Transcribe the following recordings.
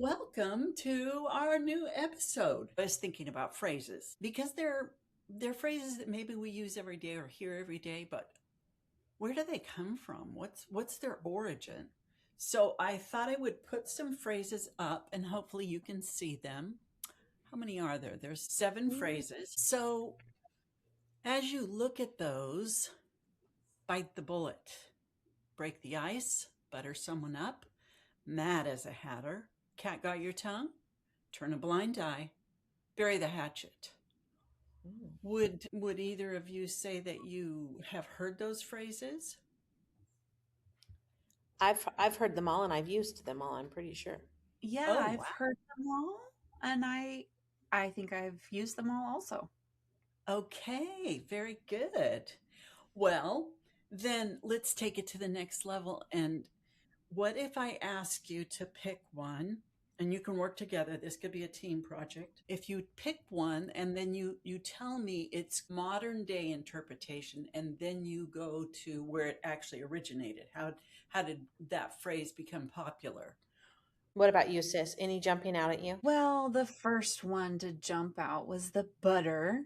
Welcome to our new episode. I was thinking about phrases because they're phrases that maybe we use every day or hear every day, but where do they come from? What's their origin? So I thought I would put some phrases up and hopefully you can see them. How many are there? There's 7 phrases. So as you look at those, bite the bullet, break the ice, butter someone up, mad as a hatter, cat got your tongue, turn a blind eye, bury the hatchet. Would either of you say that you have heard those phrases? I've heard them all and I've used them all, I'm pretty sure. Yeah, Oh, I've wow. heard them all, and I think I've used them all also. Okay, very good. Well, then let's take it to the next level. And what if I ask you to pick one and you can work together? This could be a team project. If you pick one and then you tell me its modern day interpretation and then you go to where it actually originated. How did that phrase become popular? What about you, sis? Any jumping out at you? Well, the first one to jump out was the butter.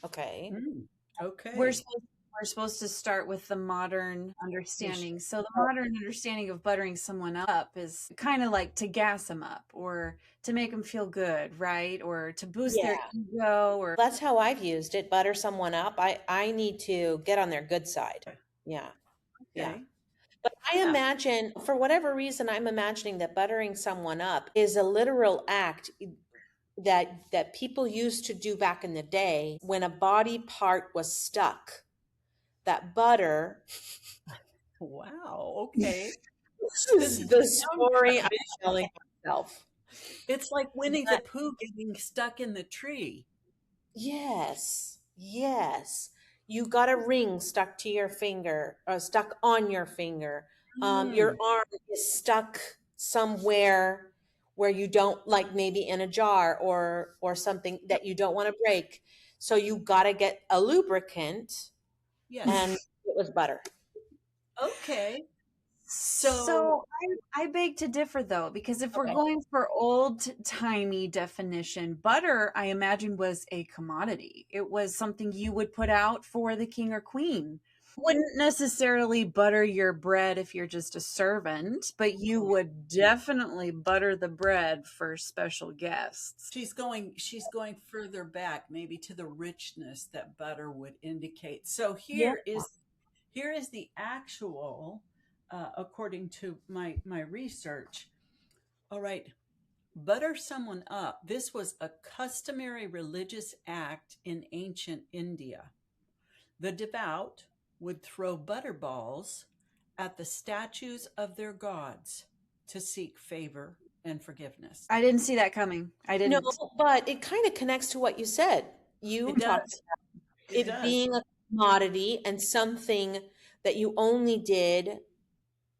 Okay. We're Okay. supposed we're supposed to start with the modern understanding. So the Oh, modern understanding of buttering someone up is kind of like to gas them up or to make them feel good, right? Or to boost their yeah. ego or That's how I've used it. Butter someone up. I need to get on their good side. Yeah. Yeah. Okay. But I yeah. imagine, for whatever reason, I'm imagining that buttering someone up is a literal act that people used to do back in the day when a body part was stuck. That butter. Wow. Okay. This This is is the sounds story I'm visual. telling myself. It's like Winnie the But Pooh getting stuck in the tree. yes, yes. You got a ring stuck to your finger, or stuck on your finger. Your Mm. arm is stuck somewhere where you don't, like maybe in a jar or something that you don't want to break. So you got to get a lubricant, and Yes. it was butter. Okay. So, So I beg to differ though, because if we're Okay. going for old-timey definition, butter, I imagine, was a commodity. It was something you would put out for the king or queen. Wouldn't necessarily butter your bread if you're just a servant, but you would definitely butter the bread for special guests. she's going further back, maybe to the richness that butter would indicate. So Yeah. here is the actual, according to my research. All right, butter someone up. This was a customary religious act in ancient India. The devout would throw butter balls at the statues of their gods to seek favor and forgiveness. I didn't see that coming. I No, didn't. but it kind of connects to what you said. You It talked does. It it does. being a commodity and something that you only did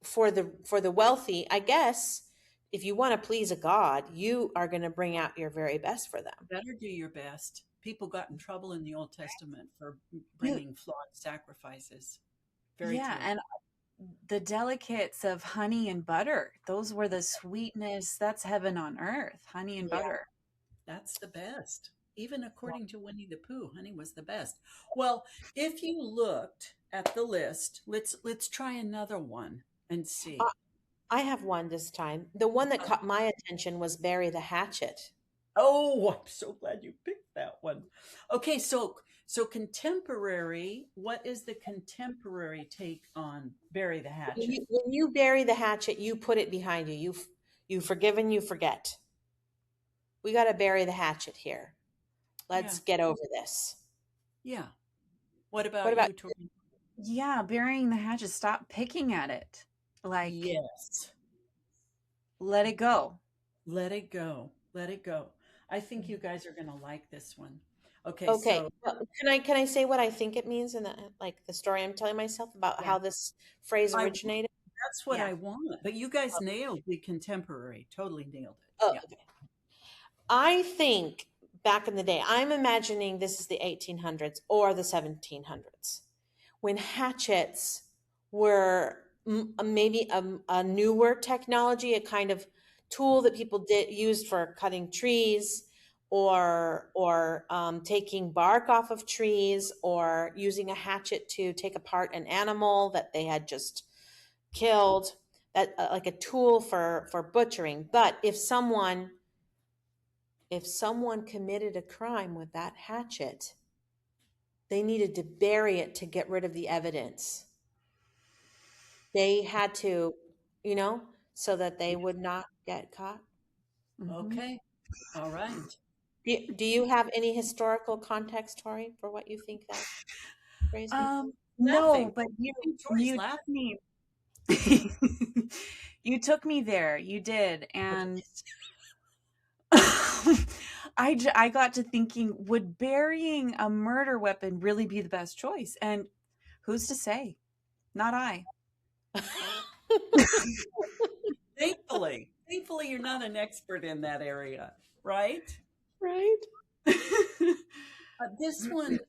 for the wealthy. I guess if you want to please a god, you are going to bring out your very best for them. Better do your best. People got in trouble in the Old Testament for You, bringing flawed sacrifices. Very yeah, true. and the delicates of honey and butter, those were the sweetness. That's heaven on earth, honey and Yeah. butter. That's the best. Even according to Winnie the Pooh, honey was the best. Well, if you looked at the list, let's try another one and I see. I have one this time. The one that caught my attention was bury the hatchet. Oh, I'm so glad you picked that one. Okay, so contemporary, what is the contemporary take on bury the hatchet? When you bury the hatchet, you put it behind you. You forgive and you forget. We got to bury the hatchet here. Yeah. Let's get over this. Yeah. What What about about you, Tori? Yeah, burying the hatchet. Stop picking at it. Like, Yes. let it go. Let it go. Let it go. I think you guys are going to like this one. Okay, okay? so Can I say what I think it means in the story I'm telling myself about Yeah, how this phrase I originated? that's what yeah. I want. But you guys nailed the contemporary. Totally nailed it. Oh, Yeah. okay. I think back in the day, I'm imagining this is the 1800s or the 1700s when hatchets were maybe a newer technology, a kind of tool that people used for cutting trees, or taking bark off of trees, or using a hatchet to take apart an animal that they had just killed, that like a tool for butchering. But if someone committed a crime with that hatchet, they needed to bury it to get rid of the evidence. They had to, so that they would not get caught. Okay. All right. Do you have any historical context, Tori, for what you think that phrase means? No, Laughing. but Tori's you laughing. took me you took me there. You did. And I got to thinking, would burying a murder weapon really be the best choice? And who's to say? Not I. Thankfully, you're not an expert in that area, right? Right? This one,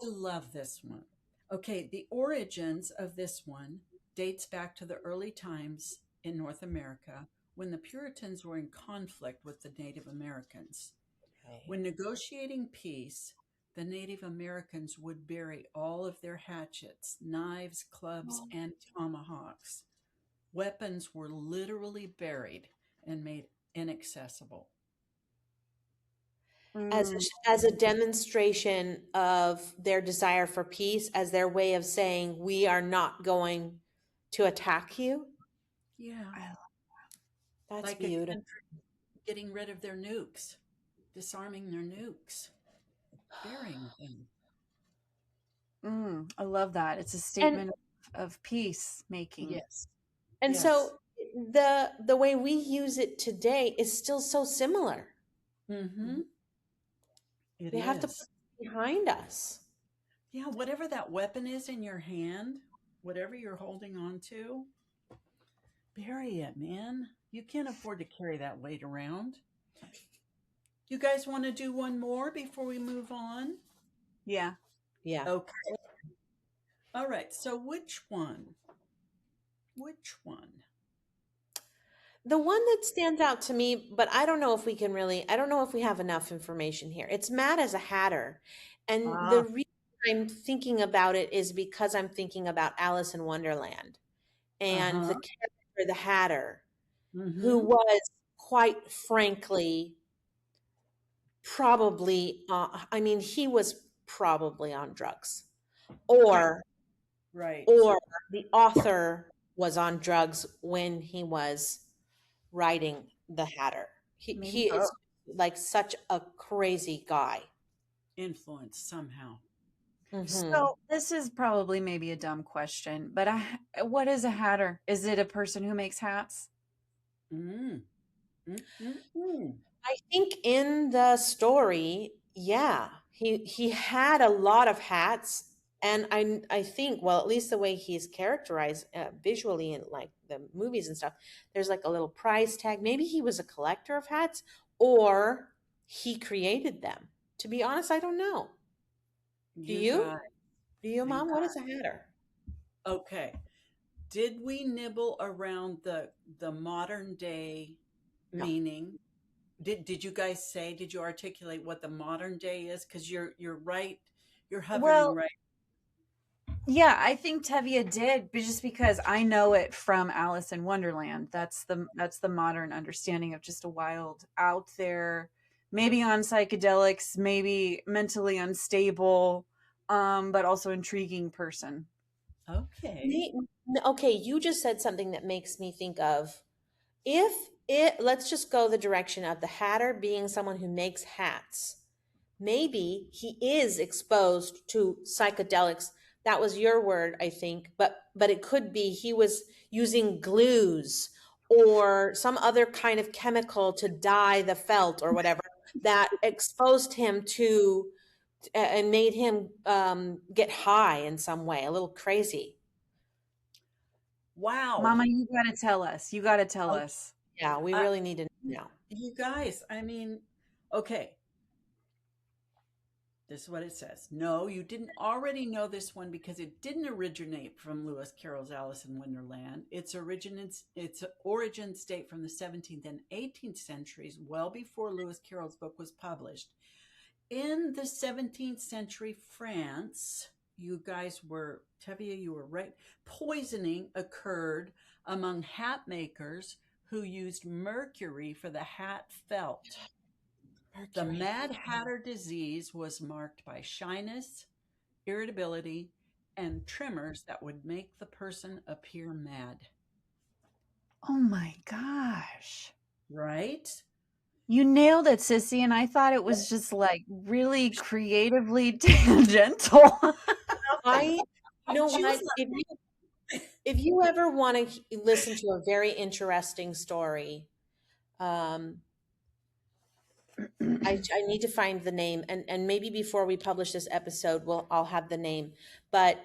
I love this one. Okay, the origins of this one dates back to the early times in North America when the Puritans were in conflict with the Native Americans. Okay. When negotiating peace, the Native Americans would bury all of their hatchets, knives, clubs, and tomahawks. Weapons were literally buried and made inaccessible. As a demonstration of their desire for peace, as their way of saying, we are not going to attack you. Yeah. That's Like beautiful. Getting rid of their nukes, disarming their nukes, burying them. I love that. It's a statement of peacemaking. Yes. And Yes. so the way we use it today is still so similar. Mm-hmm. We have to put it behind us. Yeah, whatever that weapon is in your hand, whatever you're holding on to, bury it, man. You can't afford to carry that weight around. You guys want to do one more before we move on? Yeah. Yeah. Okay. All right. So which one? Which one? The one that stands out to me, but I don't know if we have enough information here. It's Mad as a Hatter. And the reason I'm thinking about it is because I'm thinking about Alice in Wonderland and the character, the Hatter, who was, quite frankly, probably, he was probably on drugs, or the author was on drugs when he was writing the Hatter. He is like such a crazy guy. Influenced somehow. So this is probably maybe a dumb question, but what is a hatter? Is it a person who makes hats? I think in the story, yeah, he had a lot of hats, and I think, well, at least the way he's characterized visually in like the movies and stuff, there's like a little price tag. Maybe he was a collector of hats, or he created them. To be honest, I don't know. Do you? Do you, Mom? What is a hatter? Okay. Did we nibble around the modern day meaning? Did you guys say? Did you articulate what the modern day is? Because you're right. You're hovering right. Yeah, I think Tevye did, but just because I know it from Alice in Wonderland. That's the modern understanding of just a wild, out there, maybe on psychedelics, maybe mentally unstable, but also intriguing person. Okay. Okay, you just said something that makes me think of, let's just go the direction of the hatter being someone who makes hats. Maybe he is exposed to psychedelics. That was your word, I think, but it could be he was using glues or some other kind of chemical to dye the felt or whatever that exposed him to and made him get high in some way, a little crazy. Wow. Mama, you got to tell us. You got to tell us. Yeah, we really need to know. You guys, okay. This is what it says. No, you didn't already know this one because it didn't originate from Lewis Carroll's Alice in Wonderland. Its origins date from the 17th and 18th centuries, well before Lewis Carroll's book was published. In the 17th century France, you guys were, Tevye, you were right, poisoning occurred among hat makers who used mercury for the hat felt. The Mad Hatter disease was marked by shyness, irritability, and tremors that would make the person appear mad. Oh my gosh. Right? You nailed it, Sissy, and I thought it was just like really creatively tangential. You know what? If you ever want to listen to a very interesting story, I need to find the name, and maybe before we publish this episode, I'll have the name. But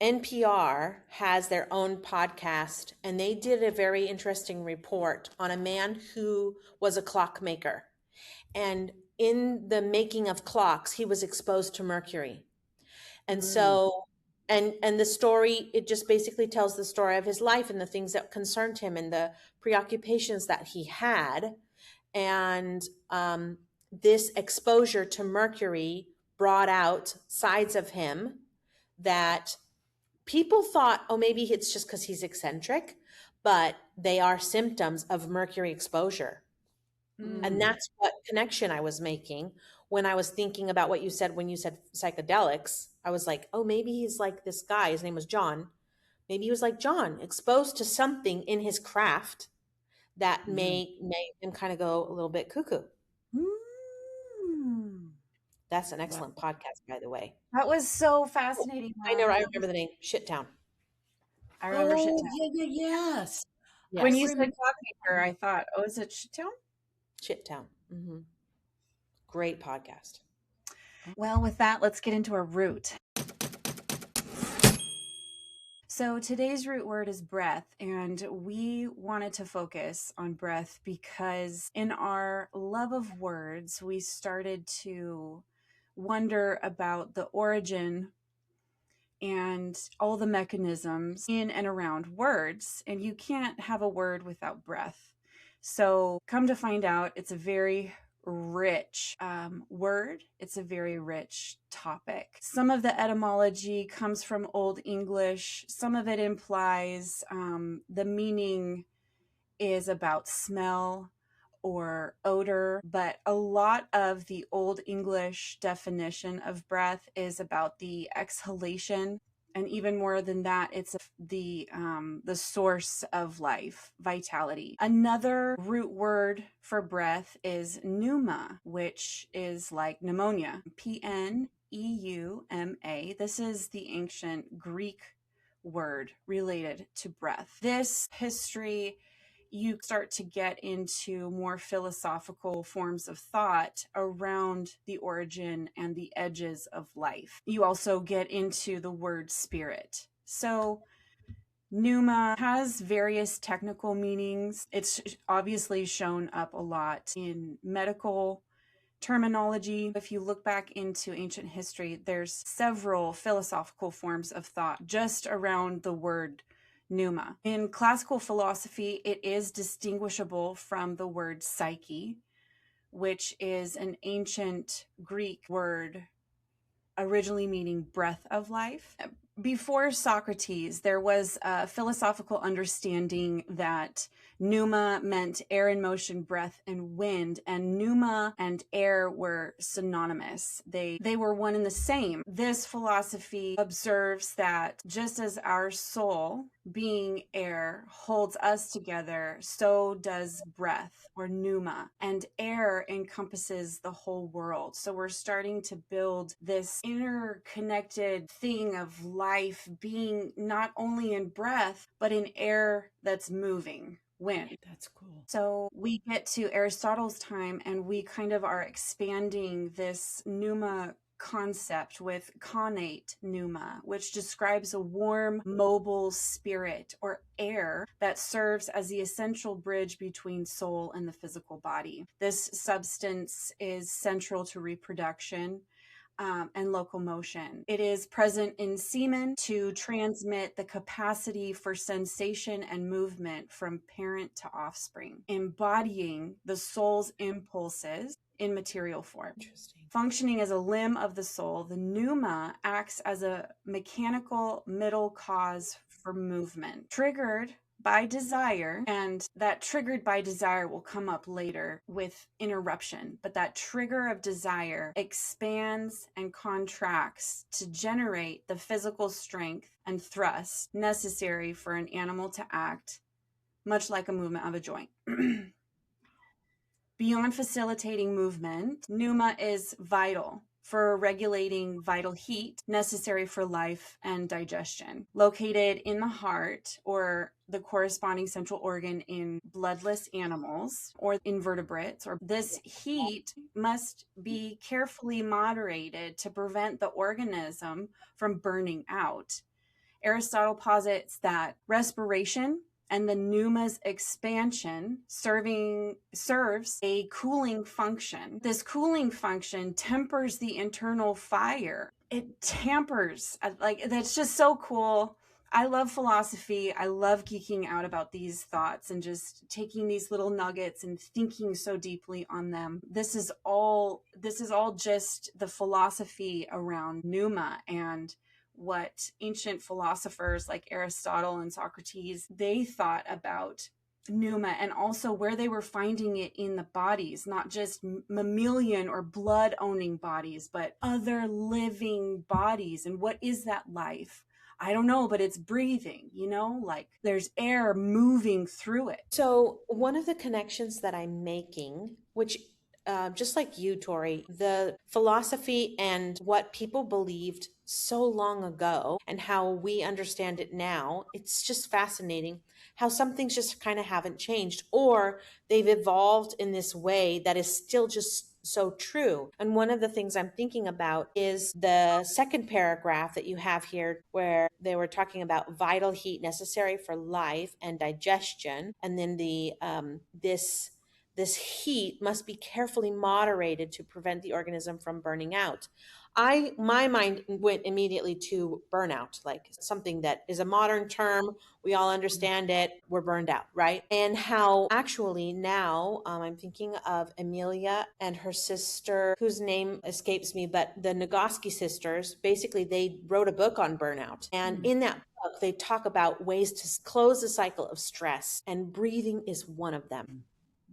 NPR has their own podcast, and they did a very interesting report on a man who was a clockmaker. And in the making of clocks, he was exposed to mercury. And so, and the story, it just basically tells the story of his life and the things that concerned him and the preoccupations that he had. And this exposure to mercury brought out sides of him that people thought, oh, maybe it's just because he's eccentric, but they are symptoms of mercury exposure. And that's what connection I was making when I was thinking about what you said when you said psychedelics. I was like, oh, maybe he's like this guy. His name was John. Maybe he was like John, exposed to something in his craft that made him kind of go a little bit cuckoo. That's an excellent podcast, by the way. That was so fascinating. I remember the name. Shittown. I remember Shittown. Yes. When you said clockmaker, I thought, oh, is it Shittown? Shittown. Great podcast. Well, with that, let's get into our root. So today's root word is breath, and we wanted to focus on breath because in our love of words, we started to wonder about the origin and all the mechanisms in and around words, and you can't have a word without breath. So come to find out, it's a very rich word. It's a very rich topic. Some of the etymology comes from Old English. Some of it implies the meaning is about smell or odor, but a lot of the Old English definition of breath is about the exhalation. And even more than that, it's the source of life, vitality. Another root word for breath is pneuma, which is like pneumonia. Pneuma. This is the ancient Greek word related to breath. This history, you start to get into more philosophical forms of thought around the origin and the edges of life. You also get into the word spirit. So pneuma has various technical meanings. It's obviously shown up a lot in medical terminology. If you look back into ancient history, there's several philosophical forms of thought just around the word pneuma. In classical philosophy, it is distinguishable from the word psyche, which is an ancient Greek word originally meaning breath of life. Before Socrates, there was a philosophical understanding that pneuma meant air in motion, breath, and wind, and pneuma and air were synonymous. They were one and the same. This philosophy observes that just as our soul, being air, holds us together, so does breath or pneuma, and air encompasses the whole world. So we're starting to build this interconnected thing of life being not only in breath, but in air that's moving. Wind. That's cool. So we get to Aristotle's time and we kind of are expanding this pneuma concept with connate pneuma, which describes a warm, mobile spirit or air that serves as the essential bridge between soul and the physical body. This substance is central to reproduction and locomotion. It is present in semen to transmit the capacity for sensation and movement from parent to offspring, embodying the soul's impulses in material form. Interesting. Functioning as a limb of the soul, the pneuma acts as a mechanical middle cause for movement, triggered by desire, and that triggered by desire will come up later with interruption, but that trigger of desire expands and contracts to generate the physical strength and thrust necessary for an animal to act, much like a movement of a joint. Beyond facilitating movement, pneuma is vital for regulating vital heat necessary for life and digestion. Located in the heart or the corresponding central organ in bloodless animals or invertebrates, or this heat must be carefully moderated to prevent the organism from burning out. Aristotle posits that respiration and the pneuma's expansion serves a cooling function. This cooling function tempers the internal fire. It tampers, like, that's just so cool. I love philosophy. I love geeking out about these thoughts and just taking these little nuggets and thinking so deeply on them. This is all just the philosophy around pneuma and what ancient philosophers like Aristotle and Socrates, they thought about pneuma, and also where they were finding it in the bodies, not just mammalian or blood owning bodies, but other living bodies. And what is that life? I don't know, but it's breathing, like there's air moving through it. So one of the connections that I'm making, which just like you, Tori, the philosophy and what people believed so long ago and how we understand it now, it's just fascinating how some things just kind of haven't changed, or they've evolved in this way that is still just so true. And one of the things I'm thinking about is the second paragraph that you have here, where they were talking about vital heat necessary for life and digestion. And then this heat must be carefully moderated to prevent the organism from burning out. My mind went immediately to burnout, like something that is a modern term. We all understand it. We're burned out, right? And how actually now I'm thinking of Amelia and her sister, whose name escapes me, but the Nagoski sisters, basically they wrote a book on burnout. And in that book, they talk about ways to close the cycle of stress, and breathing is one of them.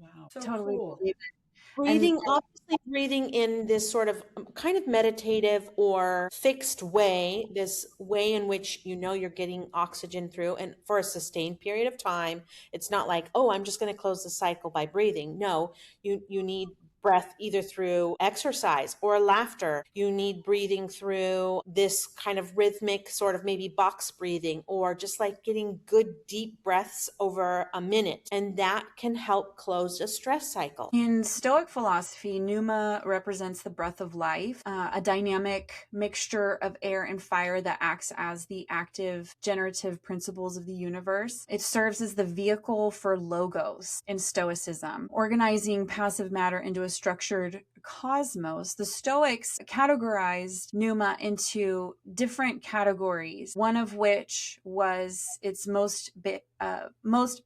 Wow. So Totally cool. believe it. Obviously breathing in this sort of kind of meditative or fixed way, this way in which you're getting oxygen through and for a sustained period of time. It's not like, oh, I'm just going to close the cycle by breathing. No, you need breath either through exercise or laughter. You need breathing through this kind of rhythmic sort of maybe box breathing, or just like getting good deep breaths over a minute. And that can help close a stress cycle. In Stoic philosophy, pneuma represents the breath of life, a dynamic mixture of air and fire that acts as the active generative principles of the universe. It serves as the vehicle for logos in Stoicism, organizing passive matter into a structured cosmos. The Stoics categorized pneuma into different categories, one of which was its most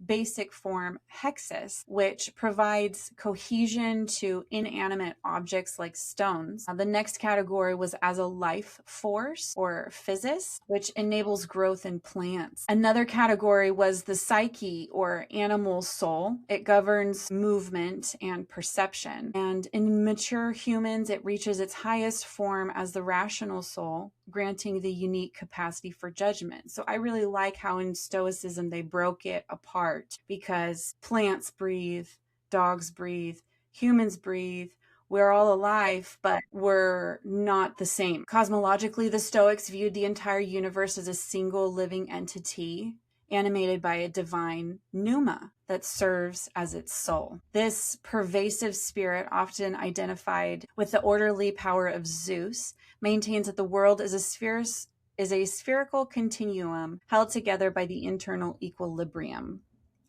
basic form, hexis, which provides cohesion to inanimate objects like stones. The next category was as a life force, or physis, which enables growth in plants. Another category was the psyche, or animal soul. It governs movement and perception. And in mature humans, it reaches its highest form as the rational soul, granting the unique capacity for judgment. So I really like how in Stoicism they broke it apart, because plants breathe, dogs breathe, humans breathe. We're all alive, but we're not the same. Cosmologically, the Stoics viewed the entire universe as a single living entity animated by a divine pneuma that serves as its soul. This pervasive spirit, often identified with the orderly power of Zeus, maintains that the world is a spherical continuum held together by the internal equilibrium,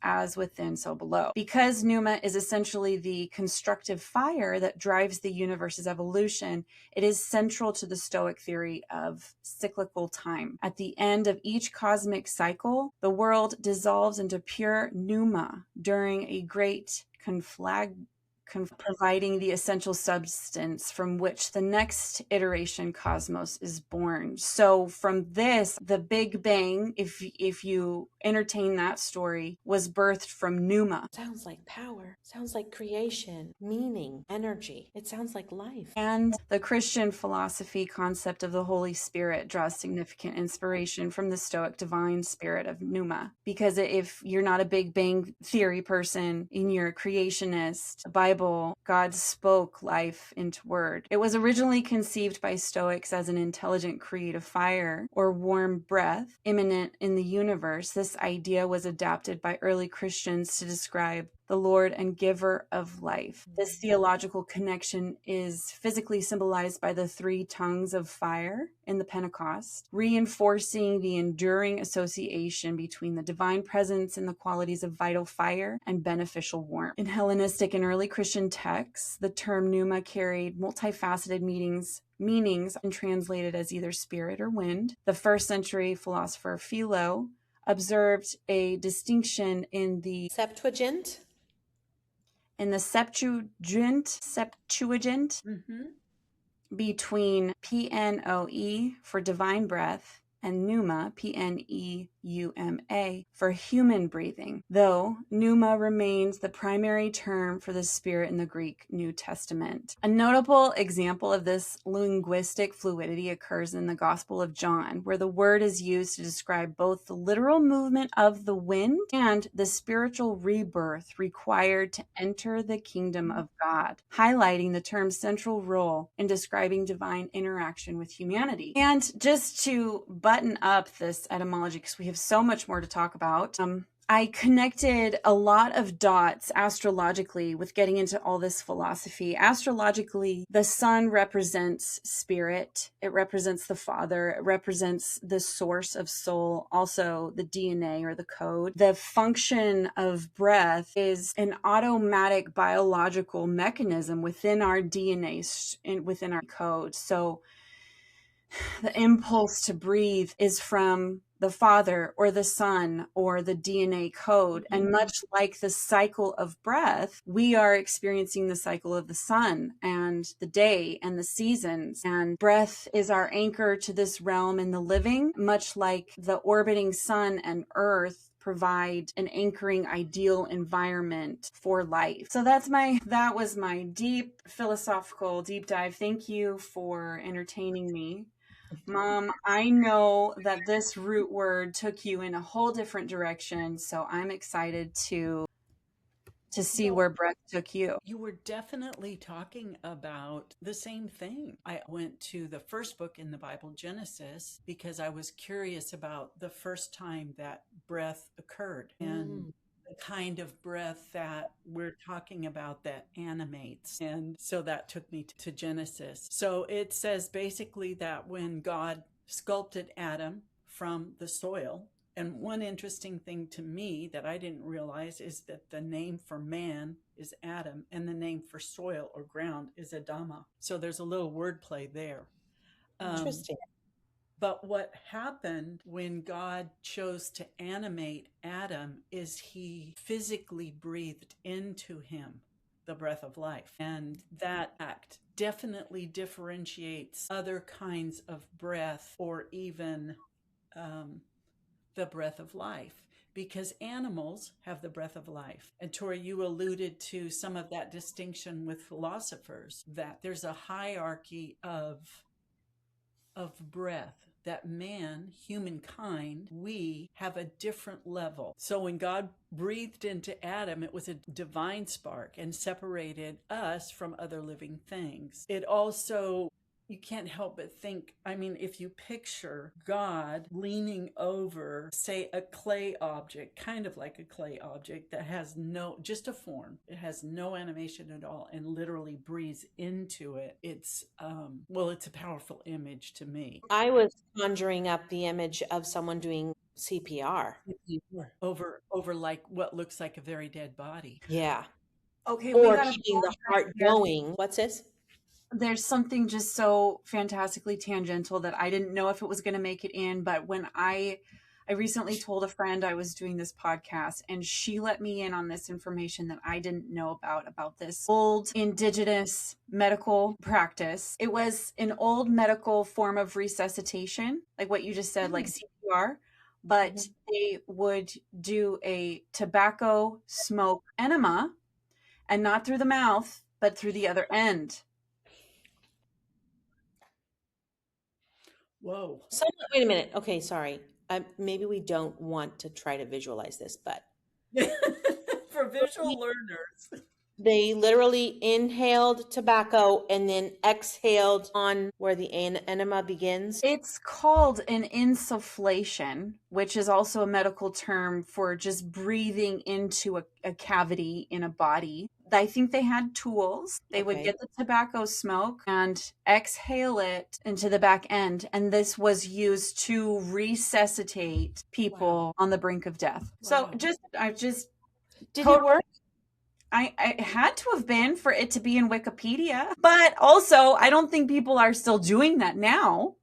as within, so below. Because pneuma is essentially the constructive fire that drives the universe's evolution, it is central to the Stoic theory of cyclical time. At the end of each cosmic cycle, the world dissolves into pure pneuma during a great providing the essential substance from which the next iteration cosmos is born. So from this, the Big Bang, if you entertain that story, was birthed from pneuma. Sounds like power. Sounds like creation, meaning, energy. It sounds like life. And the Christian philosophy concept of the Holy Spirit draws significant inspiration from the Stoic divine spirit of pneuma. Because if you're not a Big Bang theory person and you're a creationist, the Bible, God spoke life into word. It was originally conceived by Stoics as an intelligent creative fire or warm breath immanent in the universe. This idea was adapted by early Christians to describe the Lord and giver of life. This theological connection is physically symbolized by the 3 tongues of fire in the Pentecost, reinforcing the enduring association between the divine presence and the qualities of vital fire and beneficial warmth. In Hellenistic and early Christian texts, the term pneuma carried multifaceted meanings and translated as either spirit or wind. The first century philosopher Philo observed a distinction in the Septuagint? Septuagint Mm-hmm. between pnoe for divine breath and pneuma, pneuma, for human breathing, though pneuma remains the primary term for the spirit in the Greek New Testament. A notable example of this linguistic fluidity occurs in the Gospel of John, where the word is used to describe both the literal movement of the wind and the spiritual rebirth required to enter the kingdom of God, highlighting the term's central role in describing divine interaction with humanity. And just to button up this etymology, because we have so much more to talk about, I connected a lot of dots astrologically with getting into all this philosophy. Astrologically, the sun represents spirit. It represents the Father. It represents the source of soul, also the DNA or the code. The function of breath is an automatic biological mechanism within our DNA, within our code. So the impulse to breathe is from the Father or the Son or the DNA code. And much like the cycle of breath, we are experiencing the cycle of the sun and the day and the seasons. And breath is our anchor to this realm in the living, much like the orbiting sun and earth provide an anchoring ideal environment for life. So that was my deep philosophical deep dive. Thank you for entertaining me. Mom, I know that this root word took you in a whole different direction, so I'm excited to see where breath took you. You were definitely talking about the same thing. I went to the first book in the Bible, Genesis, because I was curious about the first time that breath occurred and the kind of breath that we're talking about that animates. And so that took me to Genesis. So it says basically that when God sculpted Adam from the soil, and one interesting thing to me that I didn't realize is that the name for man is Adam and the name for soil or ground is Adama. So there's a little wordplay there. Interesting. But what happened when God chose to animate Adam is he physically breathed into him the breath of life. And that act definitely differentiates other kinds of breath or even the breath of life, because animals have the breath of life. And Tori, you alluded to some of that distinction with philosophers, that there's a hierarchy of breath, that man, humankind, we have a different level. So when God breathed into Adam, it was a divine spark and separated us from other living things. It also, you can't help but think, I mean, if you picture God leaning over, say, a clay object, kind of like a clay object that has just a form, it has no animation at all, and literally breathes into it, it's a powerful image to me. I was conjuring up the image of someone doing CPR. Over like what looks like a very dead body. Yeah. Okay, we Or got to keeping the heart going. What's this? There's something just so fantastically tangential that I didn't know if it was going to make it in, but when I recently told a friend I was doing this podcast, and she let me in on this information that I didn't know about this old indigenous medical practice. It was an old medical form of resuscitation, like what you just said, like CPR, but they would do a tobacco smoke enema, and not through the mouth, but through the other end. Whoa. Wait a minute. Okay, sorry. Maybe we don't want to try to visualize this, but For visual learners. they literally inhaled tobacco and then exhaled on where the enema begins. It's called an insufflation, which is also a medical term for just breathing into a cavity in a body. I think they had tools. They would get the tobacco smoke and exhale it into the back end. And this was used to resuscitate people on the brink of death. So Did it work? I had to have been for it to be in Wikipedia. But also, I don't think people are still doing that now,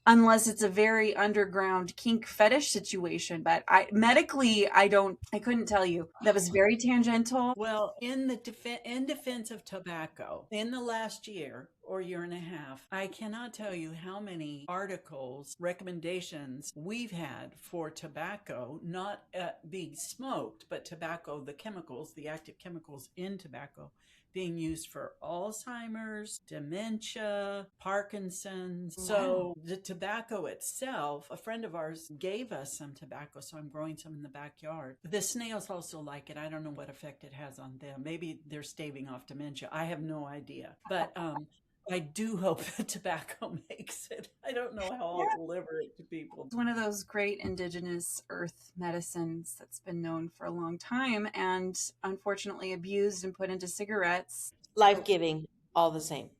unless it's a very underground kink fetish situation. But I couldn't tell you. That was very tangential. Well, in defense of tobacco, in the last year or year and a half, I cannot tell you how many articles, recommendations we've had for tobacco, not being smoked, but tobacco, the chemicals, the active chemicals in tobacco, being used for Alzheimer's, dementia, Parkinson's. Wow. So the tobacco itself, a friend of ours gave us some tobacco, so I'm growing some in the backyard. The snails also like it. I don't know what effect it has on them. Maybe they're staving off dementia. I have no idea. But I do hope that tobacco makes it. I don't know how I'll deliver it to people. It's one of those great indigenous earth medicines that's been known for a long time and unfortunately abused and put into cigarettes. Life-giving, all the same.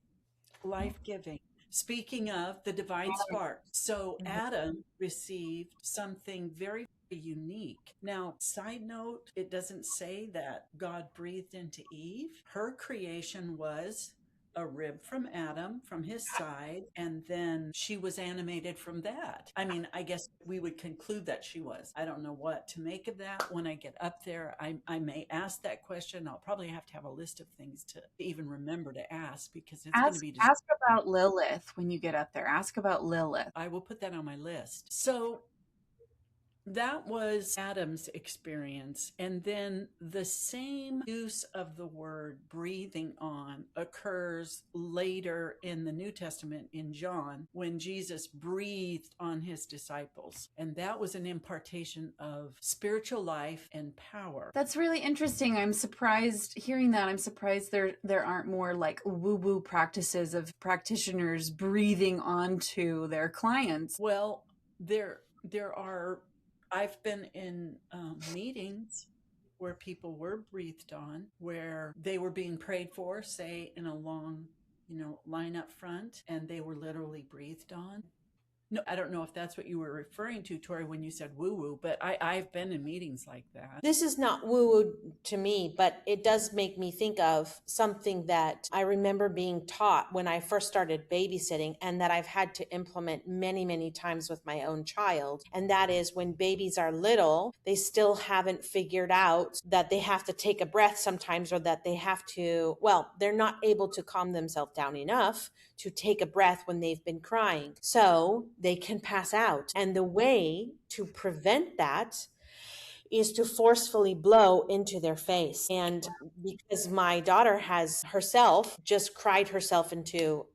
Life-giving. Speaking of the divine spark, so Adam received something very unique. Now, side note, it doesn't say that God breathed into Eve. Her creation was a rib from Adam, from his side, and then she was animated from that. I mean, I guess we would conclude that she was. I don't know what to make of that. When I get up there, I may ask that question. I'll probably have to have a list of things to even remember to ask, because it's going to be ask about Lilith when you get up there. Ask about Lilith. I will put that on my list. So that was Adam's experience. And then the same use of the word breathing on occurs later in the New Testament in John, when Jesus breathed on his disciples. And that was an impartation of spiritual life and power. That's really interesting. I'm surprised hearing that. I'm surprised there aren't more like woo-woo practices of practitioners breathing onto their clients. Well, there are. I've been in meetings where people were breathed on, where they were being prayed for, say in a long, line up front, and they were literally breathed on. No, I don't know if that's what you were referring to, Tori, when you said woo-woo, but I've been in meetings like that. This is not woo-woo to me, but it does make me think of something that I remember being taught when I first started babysitting, and that I've had to implement many, many times with my own child. And that is, when babies are little, they still haven't figured out that they have to take a breath sometimes, or that they have to, they're not able to calm themselves down enough to take a breath when they've been crying. So they can pass out. And the way to prevent that is to forcefully blow into their face. And because my daughter has herself just cried herself into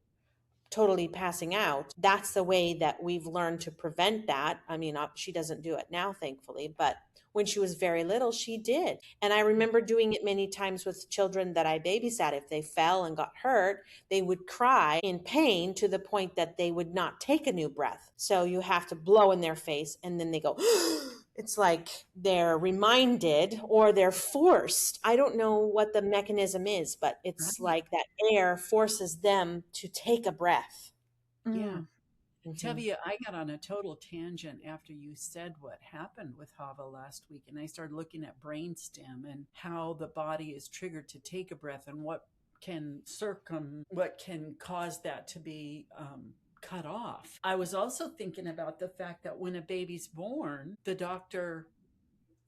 totally passing out. That's the way that we've learned to prevent that. I mean, she doesn't do it now, thankfully, but when she was very little, she did. And I remember doing it many times with children that I babysat. If they fell and got hurt, they would cry in pain to the point that they would not take a new breath. So you have to blow in their face and then they go, it's like they're reminded or they're forced. I don't know what the mechanism is, but it's like that air forces them to take a breath. Yeah. Mhm. Tevye, I got on a total tangent after you said what happened with Hava last week, and I started looking at brainstem and how the body is triggered to take a breath and what can cause that to be cut off. I was also thinking about the fact that when a baby's born, the doctor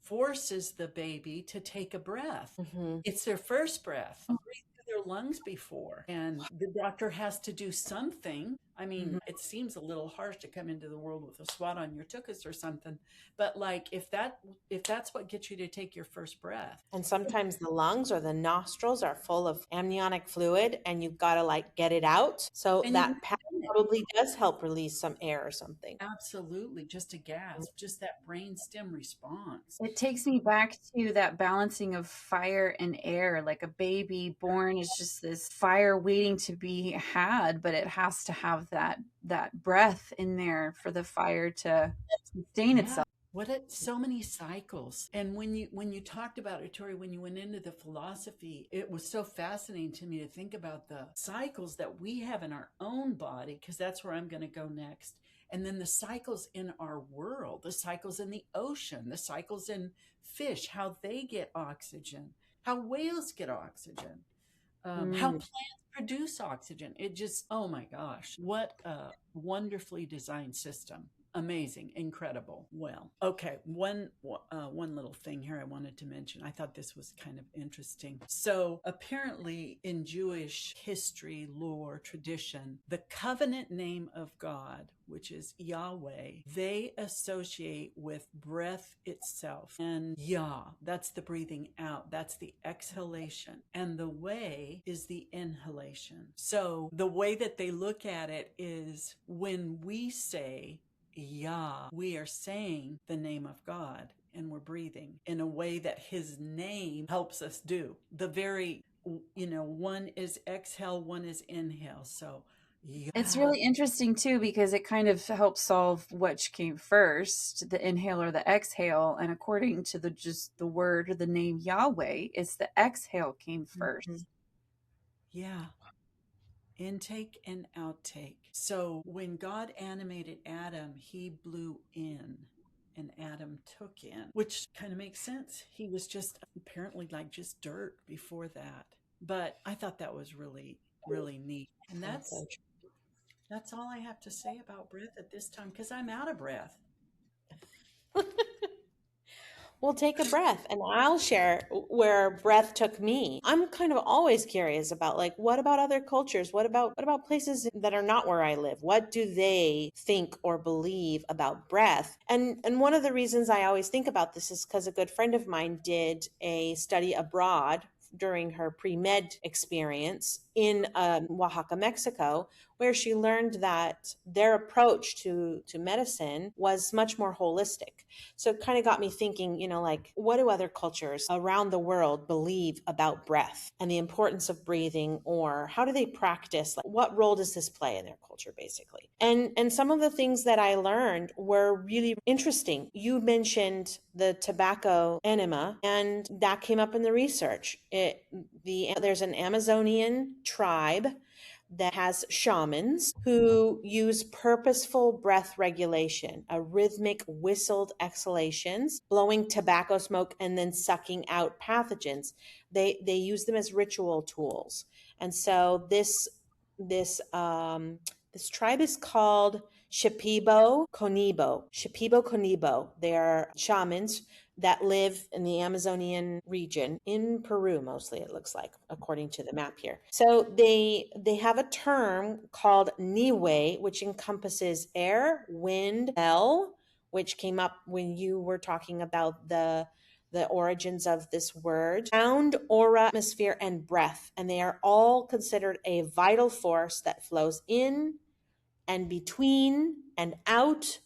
forces the baby to take a breath. Mhm. It's their first breath. Breathe through their lungs before, and the doctor has to do something. I mean, it seems a little harsh to come into the world with a swat on your tuchus or something, but like if that's what gets you to take your first breath. And sometimes the lungs or the nostrils are full of amniotic fluid and you've got to like get it out. So And that probably does help release some air or something. Absolutely, just a gasp, just that brainstem response. It takes me back to that balancing of fire and air. Like a baby born is just this fire waiting to be had, but it has to have that breath in there for the fire to sustain itself. So many cycles. And when you talked about it, Tori, when you went into the philosophy, it was so fascinating to me to think about the cycles that we have in our own body, because that's where I'm going to go next. And then the cycles in our world, the cycles in the ocean, the cycles in fish, how they get oxygen, how whales get oxygen, how plants produce oxygen. It just, oh my gosh, what a wonderfully designed system. Amazing, incredible. Well, okay, one little thing here I wanted to mention. I thought this was kind of interesting. So apparently in Jewish history, lore, tradition, the covenant name of God, which is Yahweh, they associate with breath itself. And Yah, that's the breathing out, that's the exhalation. And the way is the inhalation. So the way that they look at it is when we say Yah, we are saying the name of God and we're breathing in a way that his name helps us do. The very, one is exhale, one is inhale. So Yah. It's really interesting too, because it kind of helps solve which came first, the inhale or the exhale. And according to the word or the name Yahweh, it's the exhale came 1st. Yeah. Intake and outtake. So when God animated Adam, he blew in and Adam took in, which kind of makes sense. He was just apparently like just dirt before that. But I thought that was really, really neat. And that's all I have to say about breath at this time, because I'm out of breath. Well, take a breath and I'll share where breath took me. I'm kind of always curious about like, what about other cultures? What about places that are not where I live? What do they think or believe about breath? And one of the reasons I always think about this is because a good friend of mine did a study abroad during her pre-med experience in Oaxaca, Mexico, where she learned that their approach to medicine was much more holistic. So it kind of got me thinking, like, what do other cultures around the world believe about breath and the importance of breathing, or how do they practice? Like, what role does this play in their culture, basically? And some of the things that I learned were really interesting. You mentioned the tobacco enema, and that came up in the research. There's an Amazonian tribe that has shamans who use purposeful breath regulation, a rhythmic whistled exhalations, blowing tobacco smoke and then sucking out pathogens. They use them as ritual tools. And so this tribe is called Shipibo Conibo. They are shamans that live in the Amazonian region in Peru, mostly, it looks like, according to the map here. So they have a term called Niwe, which encompasses air, wind, smell, which came up when you were talking about the the origins of this word, sound, aura, atmosphere, and breath. And they are all considered a vital force that flows in and between and out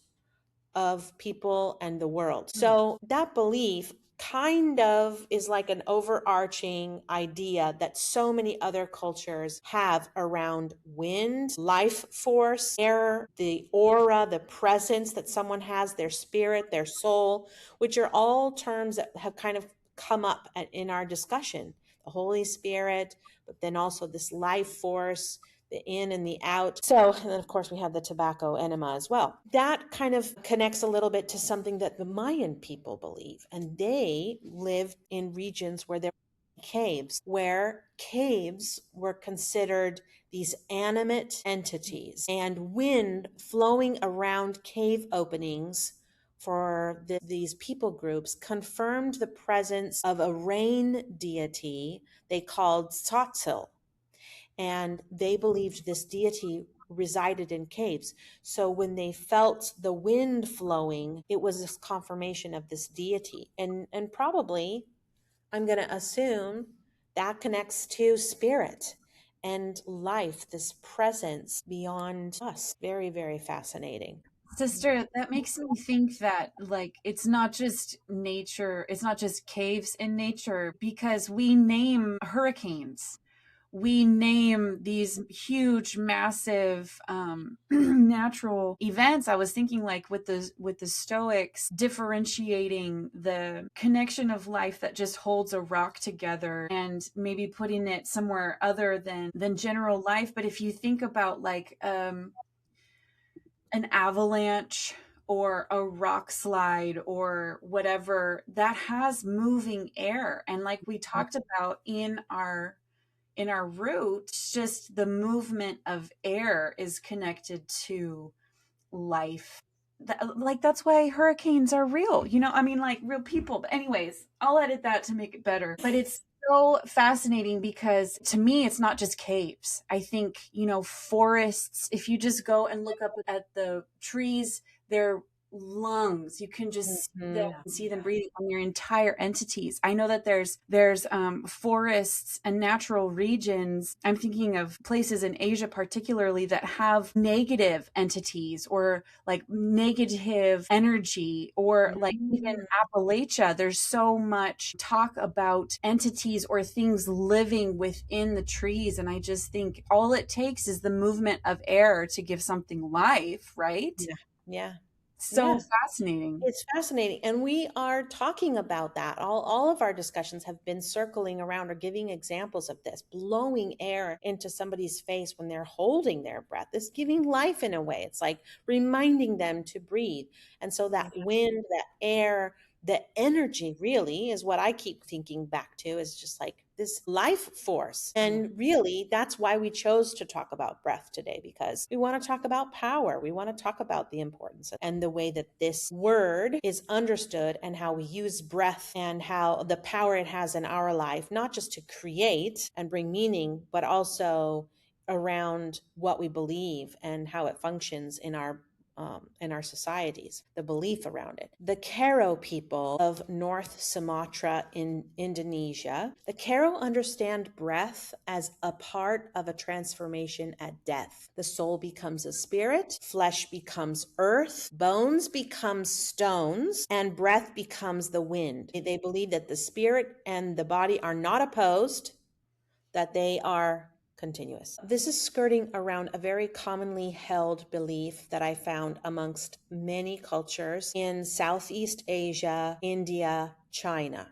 of people and the world. So that belief kind of is like an overarching idea that so many other cultures have around wind, life force, air, the aura, the presence that someone has, their spirit, their soul, which are all terms that have kind of come up in our discussion. The Holy Spirit, but then also this life force, the in and the out. So, and then of course we have the tobacco enema as well. That kind of connects a little bit to something that the Mayan people believe. And they lived in regions where there were caves, where caves were considered these animate entities, and wind flowing around cave openings for these people groups confirmed the presence of a rain deity they called Tzotzil. And they believed this deity resided in caves. So when they felt the wind flowing, it was this confirmation of this deity. And probably, I'm going to assume that connects to spirit and life, this presence beyond us. Very, very fascinating. Sister, that makes me think that, like, it's not just nature, it's not just caves in nature, because we name hurricanes. We name these huge, massive natural events. I was thinking, like, with the Stoics differentiating the connection of life that just holds a rock together and maybe putting it somewhere other than general life. But if you think about, like, an avalanche or a rock slide or whatever, that has moving air. And like we talked about in our root, just the movement of air is connected to life. That's why hurricanes are real, I mean, like, real people. But anyways, I'll edit that to make it better. But it's so fascinating because to me, it's not just caves. I think, forests, if you just go and look up at the trees, they're lungs. You can just see them breathing on your entire entities. I know that there's forests and natural regions. I'm thinking of places in Asia particularly that have negative entities or like negative energy, or like even Appalachia. There's so much talk about entities or things living within the trees, and I just think all it takes is the movement of air to give something life, right? Yeah. So Yes. fascinating. It's fascinating. And we are talking about that. All of our discussions have been circling around or giving examples of this, blowing air into somebody's face when they're holding their breath. It's giving life in a way. It's like reminding them to breathe. And so that wind, that air, the energy really is what I keep thinking back to, is just like this life force. And really, that's why we chose to talk about breath today, because we want to talk about power. We want to talk about the importance and the way that this word is understood and how we use breath and how the power it has in our life, not just to create and bring meaning, but also around what we believe and how it functions in our societies, the belief around it. The Karo people of North Sumatra in Indonesia, the Karo understand breath as a part of a transformation at death. The soul becomes a spirit, flesh becomes earth, bones become stones, and breath becomes the wind. They believe that the spirit and the body are not opposed, that they are continuous. This is skirting around a very commonly held belief that I found amongst many cultures in Southeast Asia, India, China.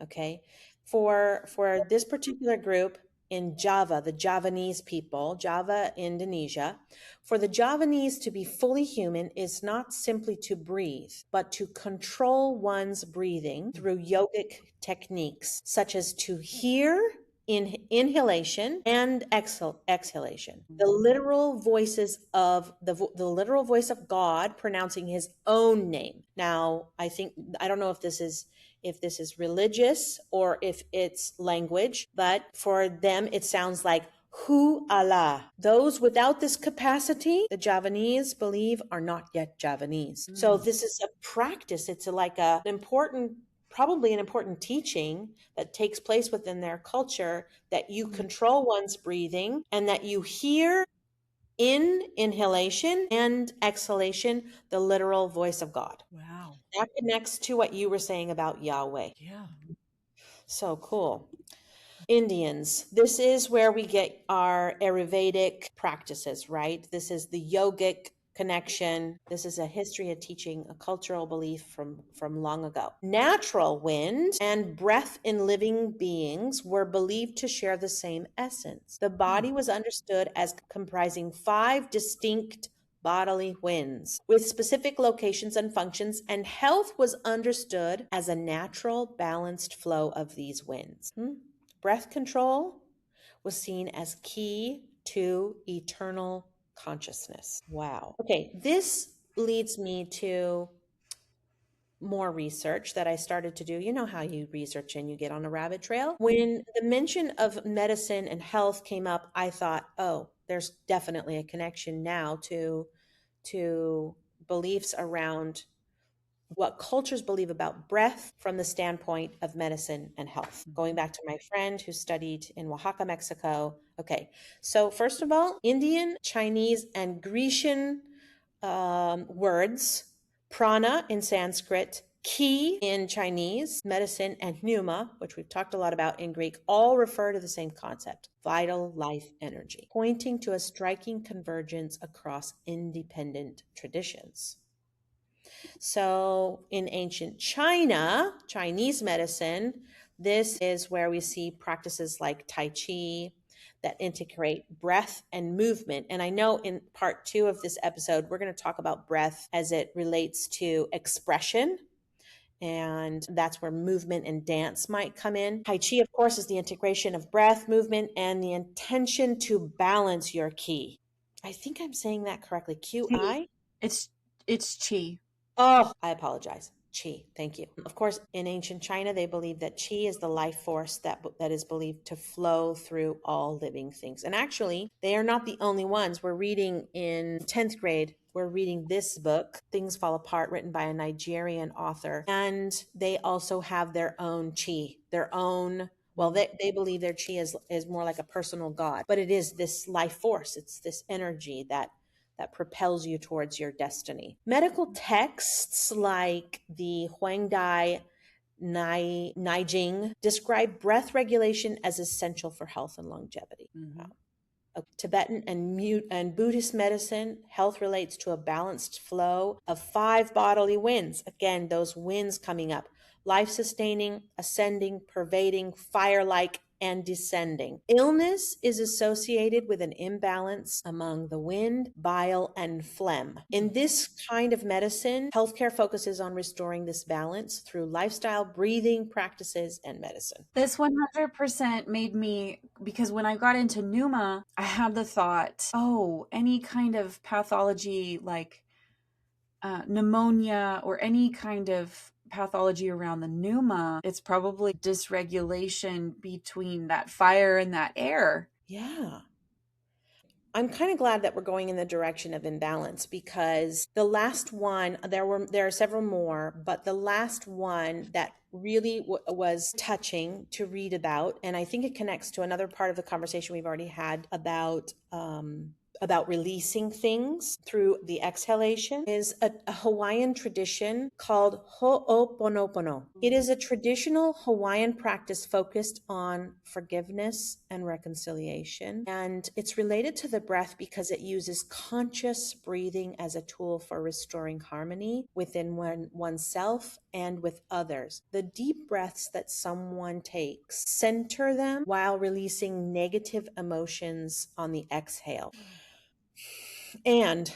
Okay. For this particular group in Java, the Javanese people, Java, Indonesia, for the Javanese to be fully human is not simply to breathe, but to control one's breathing through yogic techniques, such as to hear inhalation and exhalation. The literal voices of the literal voice of God pronouncing his own name. Now, I don't know if this is religious or if it's language, but for them it sounds like Hu Allah. Those without this capacity, the Javanese believe, are not yet Javanese. So this is a practice. It's like an important probably an important teaching that takes place within their culture, that you control one's breathing and that you hear in inhalation and exhalation the literal voice of God. Wow. That connects to what you were saying about Yahweh. Yeah. So cool. Indians. This is where we get our Ayurvedic practices, right? This is the yogic connection. This is a history of teaching, a cultural belief from long ago. Natural wind and breath in living beings were believed to share the same essence. The body was understood as comprising 5 distinct bodily winds with specific locations and functions, and health was understood as a natural, balanced flow of these winds. Breath control was seen as key to eternal consciousness. Wow. Okay, this leads me to more research that I started to do. You know how you research and you get on a rabbit trail? When the mention of medicine and health came up, I thought, oh, there's definitely a connection now to beliefs around what cultures believe about breath from the standpoint of medicine and health. Going back to my friend who studied in Oaxaca, Mexico. Okay, so first of all, Indian, Chinese, and Grecian words, prana in Sanskrit, ki in Chinese, medicine, and pneuma, which we've talked a lot about in Greek, all refer to the same concept, vital life energy, pointing to a striking convergence across independent traditions. So in ancient China, Chinese medicine, this is where we see practices like Tai Chi that integrate breath and movement. And I know in part 2 of this episode, we're going to talk about breath as it relates to expression. And that's where movement and dance might come in. Tai Chi, of course, is the integration of breath, movement, and the intention to balance your ki. I think I'm saying that correctly. QI? It's chi. Oh, I apologize. Qi. Thank you. Of course, in ancient China, they believe that qi is the life force that is believed to flow through all living things. And actually, they are not the only ones. We're reading in 10th grade, we're reading this book, Things Fall Apart, written by a Nigerian author. And they also have their own qi, their own, well, they believe their qi is more like a personal god, but it is this life force. It's this energy that propels you towards your destiny. Medical texts like the Huangdai Naijing describe breath regulation as essential for health and longevity. Wow. Tibetan and Buddhist medicine, health relates to a balanced flow of 5 bodily winds. Again, those winds coming up, life-sustaining, ascending, pervading, fire-like, and descending. Illness is associated with an imbalance among the wind, bile, and phlegm. In this kind of medicine, healthcare focuses on restoring this balance through lifestyle, breathing practices, and medicine. This 100% made me, because when I got into pneuma, I had the thought, oh, any kind of pathology like pneumonia or any kind of pathology around the pneuma, it's probably dysregulation between that fire and that air. Yeah. I'm kind of glad that we're going in the direction of imbalance, because the last one, there are several more, but the last one that really was touching to read about, and I think it connects to another part of the conversation we've already had about releasing things through the exhalation, is a Hawaiian tradition called Ho'oponopono. It is a traditional Hawaiian practice focused on forgiveness and reconciliation. And it's related to the breath because it uses conscious breathing as a tool for restoring harmony within oneself and with others. The deep breaths that someone takes center them while releasing negative emotions on the exhale. And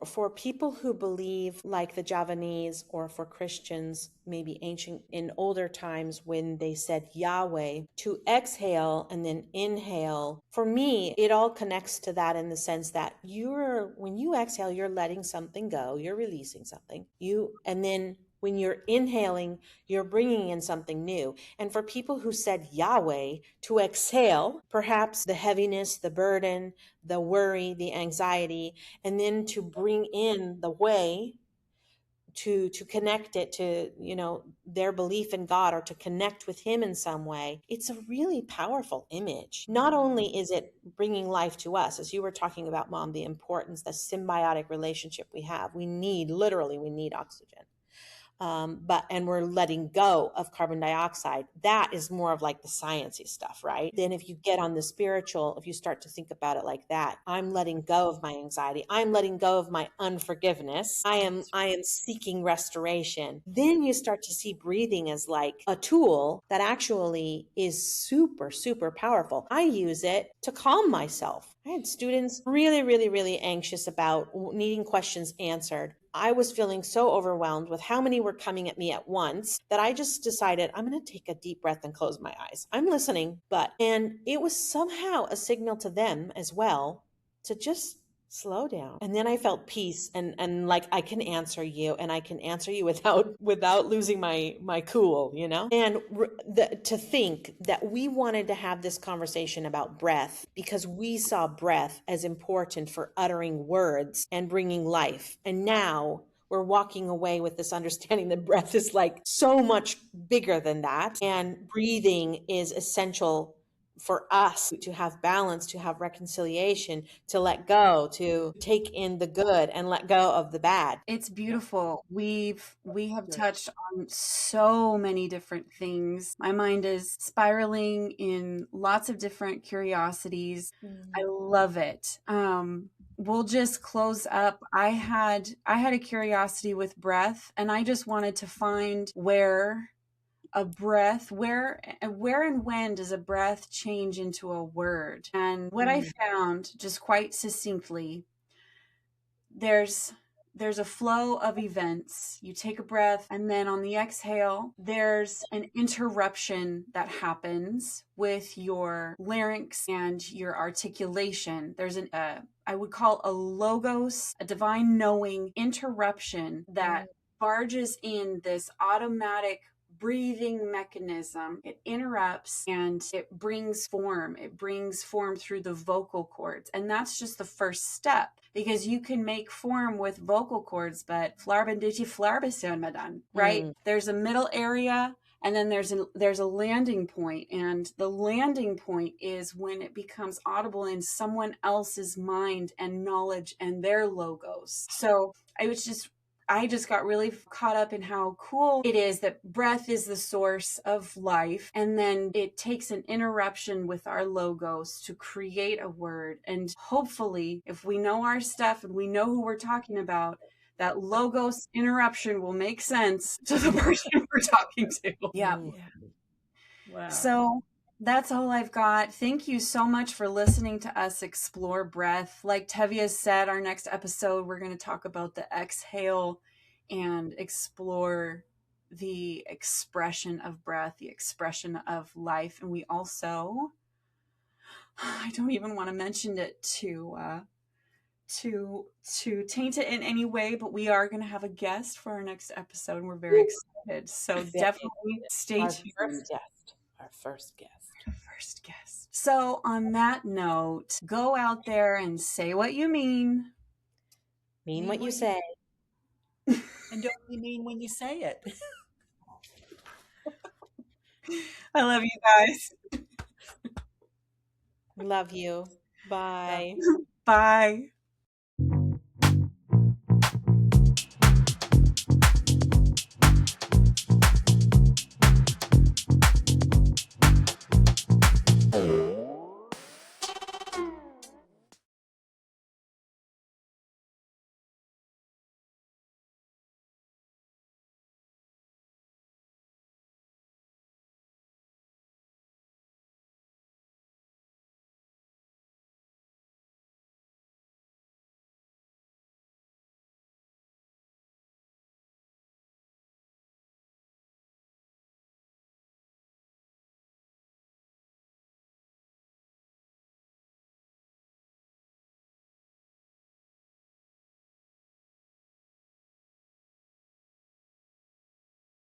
for people who believe, like the Javanese, or for Christians, maybe ancient in older times when they said Yahweh, to exhale and then inhale, for me, it all connects to that in the sense that when you exhale, you're letting something go, you're releasing something, and then when you're inhaling, you're bringing in something new. And for people who said Yahweh, to exhale, perhaps the heaviness, the burden, the worry, the anxiety, and then to bring in the way, to connect it to, you know, their belief in God, or to connect with him in some way, it's a really powerful image. Not only is it bringing life to us, as you were talking about, Mom, the importance, the symbiotic relationship we have. We need, literally, we need oxygen. And we're letting go of carbon dioxide. That is more of like the sciencey stuff, right? Then if you get on the spiritual, if you start to think about it like that, I'm letting go of my anxiety. I'm letting go of my unforgiveness. I am seeking restoration. Then you start to see breathing as like a tool that actually is super, super powerful. I use it to calm myself. I had students really, really, really anxious about needing questions answered. I was feeling so overwhelmed with how many were coming at me at once that I just decided I'm going to take a deep breath and close my eyes. I'm listening, and it was somehow a signal to them as well to just slow down. And then I felt peace, and like, I can answer you, and I can answer you without losing my cool, you know? And to think that we wanted to have this conversation about breath because we saw breath as important for uttering words and bringing life. And now we're walking away with this understanding that breath is like so much bigger than that. And breathing is essential for us to have balance, to have reconciliation, to let go, to take in the good and let go of the bad. It's beautiful. We have touched on so many different things. My mind is spiraling in lots of different curiosities. I love it. We'll just close up. I had a curiosity with breath, and I just wanted to find where a breath, where and when does a breath change into a word? And what I found, just quite succinctly, there's a flow of events. You take a breath, and then on the exhale, there's an interruption that happens with your larynx and your articulation. There's I would call a logos, a divine knowing interruption that barges in this automatic breathing mechanism. It interrupts and it brings form. It brings form through the vocal cords. And that's just the first step, because you can make form with vocal cords, but flarben digi flarbeson madan, right? There's a middle area, and then there's a landing point, and the landing point is when it becomes audible in someone else's mind and knowledge and their logos. So I just got really caught up in how cool it is that breath is the source of life. And then it takes an interruption with our logos to create a word. And hopefully, if we know our stuff and we know who we're talking about, that logos interruption will make sense to the person we're talking to. Yeah. Wow. So that's all I've got. Thank you so much for listening to us explore breath. Like Tevye said, our next episode, we're going to talk about the exhale and explore the expression of breath, the expression of life. And we also, I don't even want to mention it to taint it in any way, but we are going to have a guest for our next episode, and we're very excited. So definitely stay tuned. Our first guest. So on that note, go out there and say what you mean. Mean what you say. And don't be mean when you say it. I love you guys. Love you. Bye. Bye.